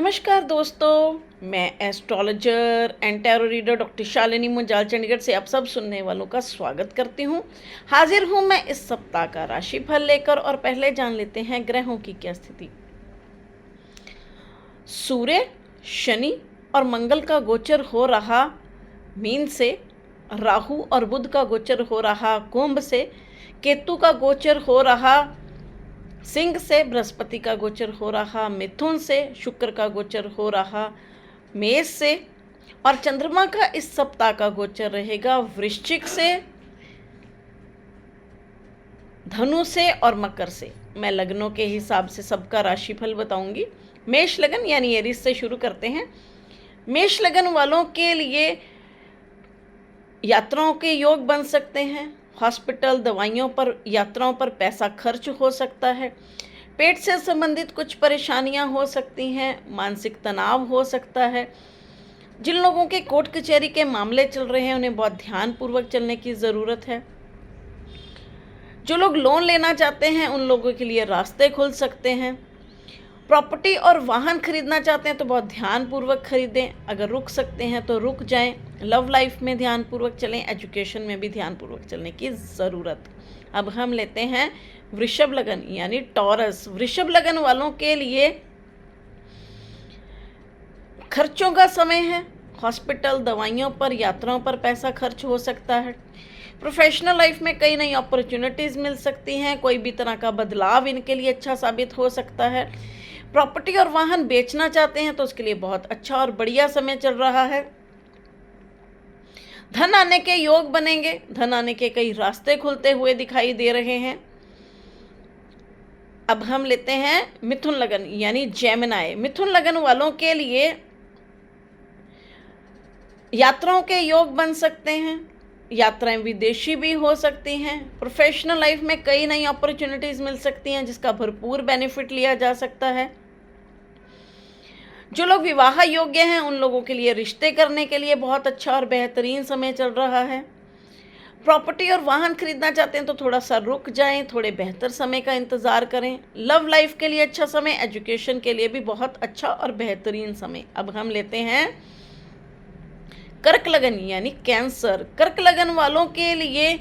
नमस्कार दोस्तों, मैं astrologer and tarot reader doctor Shalini Munjal Chandigarh से आप सब सुनने वालों का स्वागत करती हूँ। हाजिर हूँ मैं इस सप्ताह का राशिफल लेकर और पहले जान लेते हैं ग्रहों की क्या स्थिति। सूर्य, शनि और मंगल का गोचर हो रहा मीन से, राहु और बुध का गोचर हो रहा कुंभ से, केतु का गोचर हो रहा सिंह से, बृहस्पति का गोचर हो रहा मिथुन से, शुक्र का गोचर हो रहा मेष से और चंद्रमा का इस सप्ताह का गोचर रहेगा वृश्चिक से, धनु से और मकर से। मैं लग्नों के हिसाब से सबका राशिफल बताऊंगी। मेष लगन यानी एरीज से शुरू करते हैं। मेष लगन वालों के लिए यात्राओं के योग बन सकते हैं। हॉस्पिटल, दवाइयों पर, यात्राओं पर पैसा खर्च हो सकता है। पेट से संबंधित कुछ परेशानियां हो सकती हैं। मानसिक तनाव हो सकता है। जिन लोगों के कोर्ट कचहरी के मामले चल रहे हैं उन्हें बहुत ध्यानपूर्वक चलने की ज़रूरत है। जो लोग लोन लेना चाहते हैं उन लोगों के लिए रास्ते खुल सकते हैं। प्रॉपर्टी और वाहन खरीदना चाहते हैं तो बहुत ध्यानपूर्वक खरीदें। अगर रुक सकते हैं तो रुक जाएं। लव लाइफ में ध्यानपूर्वक चलें। एजुकेशन में भी ध्यानपूर्वक चलने की ज़रूरत। अब हम लेते हैं वृषभ लगन यानी टॉरस। वृषभ लगन वालों के लिए खर्चों का समय है। हॉस्पिटल, दवाइयों पर, यात्राओं पर पैसा खर्च हो सकता है। प्रोफेशनल लाइफ में कई नई अपॉर्चुनिटीज़ मिल सकती हैं। कोई भी तरह का बदलाव इनके लिए अच्छा साबित हो सकता है। प्रॉपर्टी और वाहन बेचना चाहते हैं तो उसके लिए बहुत अच्छा और बढ़िया समय चल रहा है। धन आने के योग बनेंगे। धन आने के कई रास्ते खुलते हुए दिखाई दे रहे हैं। अब हम लेते हैं मिथुन लगन यानी जेमिनाई। मिथुन लगन वालों के लिए यात्राओं के योग बन सकते हैं। यात्राएं विदेशी भी हो सकती हैं। प्रोफेशनल लाइफ में कई नई अपॉर्चुनिटीज़ मिल सकती हैं जिसका भरपूर बेनिफिट लिया जा सकता है। जो लोग विवाह योग्य हैं उन लोगों के लिए रिश्ते करने के लिए बहुत अच्छा और बेहतरीन समय चल रहा है। प्रॉपर्टी और वाहन खरीदना चाहते हैं तो थोड़ा सा रुक जाएं, थोड़े बेहतर समय का इंतज़ार करें। लव लाइफ के लिए अच्छा समय, एजुकेशन के लिए भी बहुत अच्छा और बेहतरीन समय। अब हम लेते हैं कर्क लगन यानी कैंसर। कर्क लगन वालों के लिए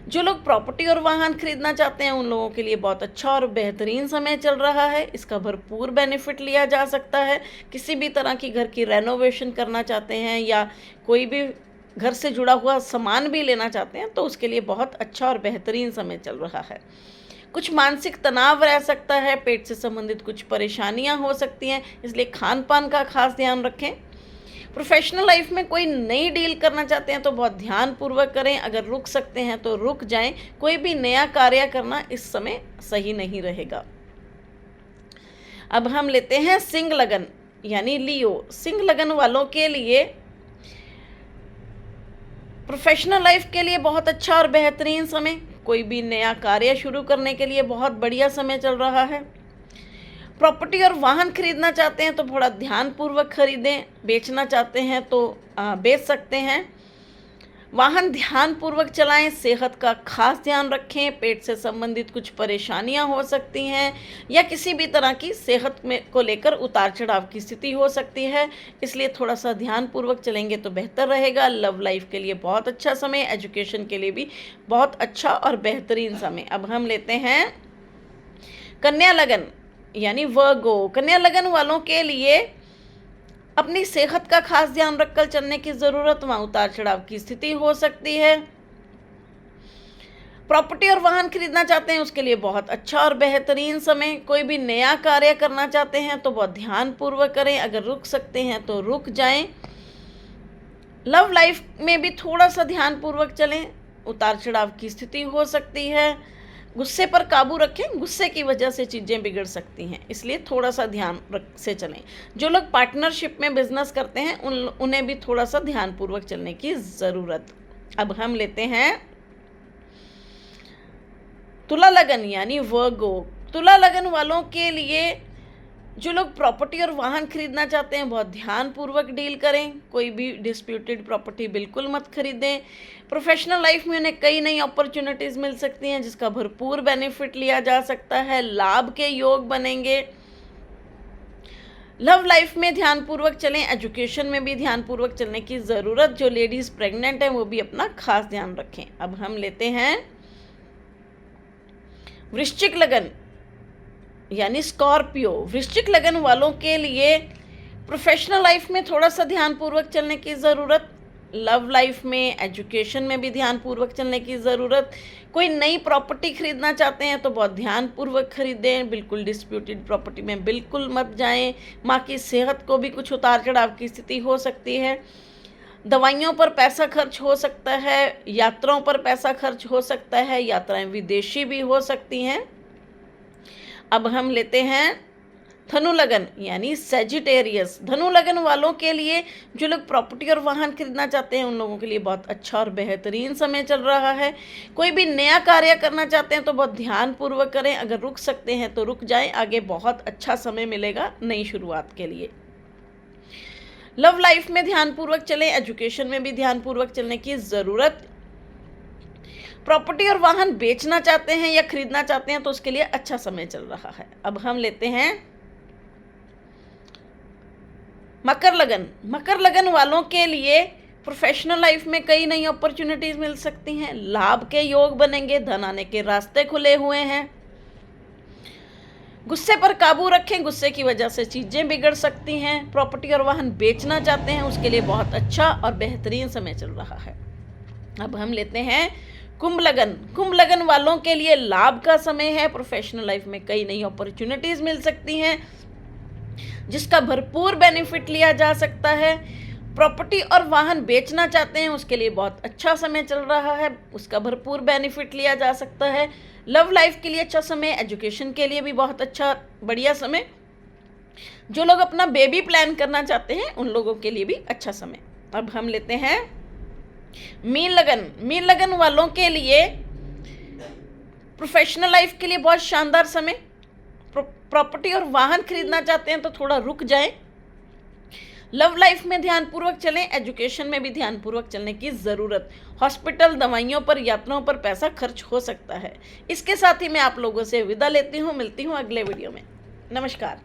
जो लोग प्रॉपर्टी और वाहन खरीदना चाहते हैं उन लोगों के लिए बहुत अच्छा और बेहतरीन समय चल रहा है। इसका भरपूर बेनिफिट लिया जा सकता है। किसी भी तरह की घर की रेनोवेशन करना चाहते हैं या कोई भी घर से जुड़ा हुआ सामान भी लेना चाहते हैं तो उसके लिए बहुत अच्छा और बेहतरीन समय चल रहा है। कुछ मानसिक तनाव रह सकता है। पेट से संबंधित कुछ परेशानियां हो सकती हैं, इसलिए खान पान का खास ध्यान रखें। प्रोफेशनल लाइफ में कोई नई डील करना चाहते हैं तो बहुत ध्यानपूर्वक करें। अगर रुक सकते हैं तो रुक जाएं। कोई भी नया कार्य करना इस समय सही नहीं रहेगा। अब हम लेते हैं सिंह लगन यानी लियो। सिंह लगन वालों के लिए प्रोफेशनल लाइफ के लिए बहुत अच्छा और बेहतरीन समय। कोई भी नया कार्य शुरू करने के लिए बहुत बढ़िया समय चल रहा है। प्रॉपर्टी और वाहन खरीदना चाहते हैं तो थोड़ा ध्यानपूर्वक खरीदें। बेचना चाहते हैं तो बेच सकते हैं। वाहन ध्यानपूर्वक चलाएं। सेहत का खास ध्यान रखें। पेट से संबंधित कुछ परेशानियां हो सकती हैं या किसी भी तरह की सेहत में को लेकर उतार चढ़ाव की स्थिति हो सकती है, इसलिए थोड़ा सा ध्यानपूर्वक चलेंगे तो बेहतर रहेगा। लव लाइफ के लिए बहुत अच्छा समय, एजुकेशन के लिए भी बहुत अच्छा और बेहतरीन समय। अब हम लेते हैं कन्या लगन यानी वर्गो। कन्या लगन वालों के लिए अपनी सेहत का खास ध्यान रखकर चलने की ज़रूरत। वहाँ उतार चढ़ाव की स्थिति हो सकती है। प्रॉपर्टी और वाहन खरीदना चाहते हैं उसके लिए बहुत अच्छा और बेहतरीन समय। कोई भी नया कार्य करना चाहते हैं तो बहुत ध्यानपूर्वक करें। अगर रुक सकते हैं तो रुक जाएं। लव लाइफ में भी थोड़ा सा ध्यानपूर्वक चलें। उतार चढ़ाव की स्थिति हो सकती है। गुस्से पर काबू रखें। गुस्से की वजह से चीज़ें बिगड़ सकती हैं, इसलिए थोड़ा सा ध्यान से चलें। जो लोग पार्टनरशिप में बिजनेस करते हैं उन्हें भी थोड़ा सा ध्यानपूर्वक चलने की ज़रूरत। अब हम लेते हैं तुला लगन यानी वर्गो। तुला लगन वालों के लिए जो लोग प्रॉपर्टी और वाहन खरीदना चाहते हैं बहुत ध्यानपूर्वक डील करें। कोई भी डिस्प्यूटेड प्रॉपर्टी बिल्कुल मत खरीदें। प्रोफेशनल लाइफ में उन्हें कई नई अपॉर्चुनिटीज़ मिल सकती हैं जिसका भरपूर बेनिफिट लिया जा सकता है। लाभ के योग बनेंगे। लव लाइफ में ध्यानपूर्वक चलें, एजुकेशन में भी ध्यानपूर्वक चलने की ज़रूरत। जो लेडीज़ प्रेग्नेंट हैं वो भी अपना खास ध्यान रखें। अब हम लेते हैं वृश्चिक लगन यानी स्कॉर्पियो। वृश्चिक लगन वालों के लिए प्रोफेशनल लाइफ में थोड़ा सा ध्यानपूर्वक चलने की ज़रूरत। लव लाइफ में, एजुकेशन में भी ध्यानपूर्वक चलने की ज़रूरत। कोई नई प्रॉपर्टी खरीदना चाहते हैं तो बहुत ध्यानपूर्वक खरीदें। बिल्कुल डिस्प्यूटेड प्रॉपर्टी में बिल्कुल मत जाएं। माँ की सेहत को भी कुछ उतार चढ़ाव की स्थिति हो सकती है। दवाइयों पर पैसा खर्च हो सकता है, यात्राओं पर पैसा खर्च हो सकता है, यात्राएं विदेशी भी हो सकती हैं। अब हम लेते हैं धनु लगन यानी सेजिटेरियस। धनु लगन वालों के लिए, जो लोग प्रॉपर्टी और वाहन खरीदना चाहते हैं, उन लोगों के लिए बहुत अच्छा और बेहतरीन समय चल रहा है। कोई भी नया कार्य करना चाहते हैं तो बहुत ध्यानपूर्वक करें। अगर रुक सकते हैं तो रुक जाएं, आगे बहुत अच्छा समय मिलेगा नई शुरुआत के लिए। लव लाइफ में ध्यानपूर्वक चलें, एजुकेशन में भी ध्यानपूर्वक चलने की ज़रूरत। प्रॉपर्टी और वाहन बेचना चाहते हैं या खरीदना चाहते हैं तो उसके लिए अच्छा समय चल रहा है। अब हम लेते हैं मकर लगन। मकर लगन वालों के लिए प्रोफेशनल लाइफ में कई नई अपॉर्चुनिटीज मिल सकती हैं। लाभ के योग बनेंगे, धन आने के रास्ते खुले हुए हैं। गुस्से पर काबू रखें, गुस्से की वजह से चीज़ें बिगड़ सकती हैं। प्रॉपर्टी और वाहन बेचना चाहते हैं उसके लिए बहुत अच्छा और बेहतरीन समय चल रहा है। अब हम लेते हैं कुंभ लगन। कुंभ लगन वालों के लिए लाभ का समय है। प्रोफेशनल लाइफ में कई नई अपॉर्चुनिटीज मिल सकती हैं जिसका भरपूर बेनिफिट लिया जा सकता है। प्रॉपर्टी और वाहन बेचना चाहते हैं उसके लिए बहुत अच्छा समय चल रहा है, उसका भरपूर बेनिफिट लिया जा सकता है। लव लाइफ के लिए अच्छा समय, एजुकेशन के लिए भी बहुत अच्छा बढ़िया समय। जो लोग अपना बेबी प्लान करना चाहते हैं उन लोगों के लिए भी अच्छा समय। अब हम लेते हैं मीन लगन। मीन लगन वालों के लिए प्रोफेशनल लाइफ के लिए बहुत शानदार समय। प्रॉपर्टी और वाहन खरीदना चाहते हैं तो थोड़ा रुक जाएं। लव लाइफ में ध्यानपूर्वक चलें, एजुकेशन में भी ध्यानपूर्वक चलने की ज़रूरत। हॉस्पिटल, दवाइयों पर, यात्राओं पर पैसा खर्च हो सकता है। इसके साथ ही मैं आप लोगों से विदा लेती हूँ। मिलती हूँ अगले वीडियो में। नमस्कार।